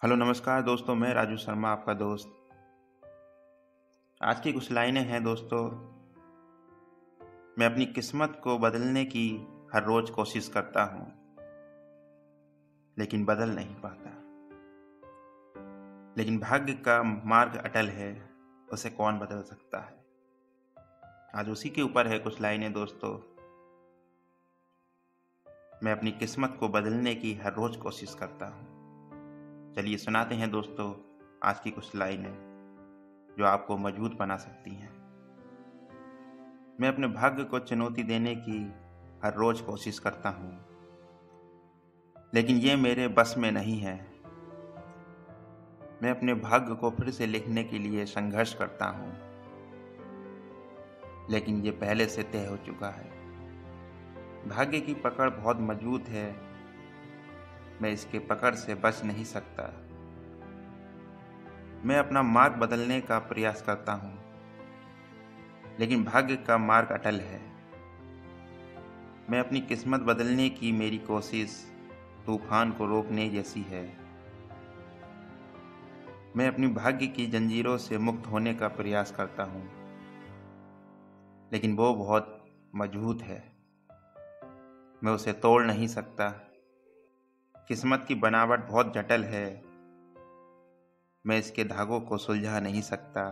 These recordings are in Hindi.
हेलो नमस्कार दोस्तों, मैं राजू शर्मा आपका दोस्त। आज की कुछ लाइनें हैं दोस्तों। मैं अपनी किस्मत को बदलने की हर रोज कोशिश करता हूँ, लेकिन बदल नहीं पाता। लेकिन भाग्य का मार्ग अटल है, उसे कौन बदल सकता है। आज उसी के ऊपर है कुछ लाइनें दोस्तों। मैं अपनी किस्मत को बदलने की हर रोज कोशिश करता हूँ। चलिए सुनाते हैं दोस्तों आज की कुछ लाइनें जो आपको मजबूत बना सकती हैं। मैं अपने भाग्य को चुनौती देने की हर रोज कोशिश करता हूँ, लेकिन ये मेरे बस में नहीं है। मैं अपने भाग्य को फिर से लिखने के लिए संघर्ष करता हूँ, लेकिन ये पहले से तय हो चुका है। भाग्य की पकड़ बहुत मजबूत है, मैं इसके पकड़ से बच नहीं सकता। मैं अपना मार्ग बदलने का प्रयास करता हूँ, लेकिन भाग्य का मार्ग अटल है। मैं अपनी किस्मत बदलने की मेरी कोशिश तूफान को रोकने जैसी है। मैं अपनी भाग्य की जंजीरों से मुक्त होने का प्रयास करता हूँ, लेकिन वो बहुत मजबूत है, मैं उसे तोड़ नहीं सकता। किस्मत की बनावट बहुत जटिल है, मैं इसके धागों को सुलझा नहीं सकता,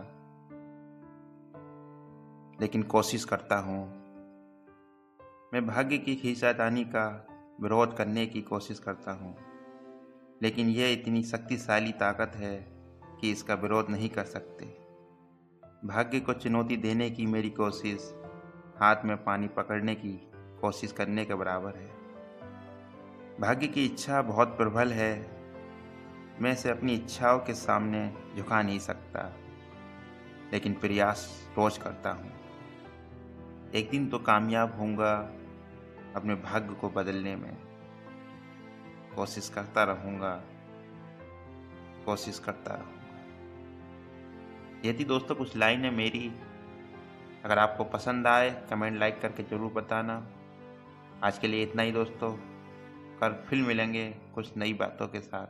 लेकिन कोशिश करता हूँ। मैं भाग्य की खींचातानी का विरोध करने की कोशिश करता हूँ, लेकिन यह इतनी शक्तिशाली ताकत है कि इसका विरोध नहीं कर सकते। भाग्य को चुनौती देने की मेरी कोशिश हाथ में पानी पकड़ने की कोशिश करने के बराबर है। भाग्य की इच्छा बहुत प्रबल है, मैं इसे अपनी इच्छाओं के सामने झुका नहीं सकता, लेकिन प्रयास रोज करता हूँ। एक दिन तो कामयाब होऊंगा अपने भाग्य को बदलने में। कोशिश करता रहूँगा, कोशिश करता रहूँगा। ये थी दोस्तों कुछ लाइनें मेरी। अगर आपको पसंद आए कमेंट लाइक करके ज़रूर बताना। आज के लिए इतना ही दोस्तों। कल फिर मिलेंगे कुछ नई बातों के साथ।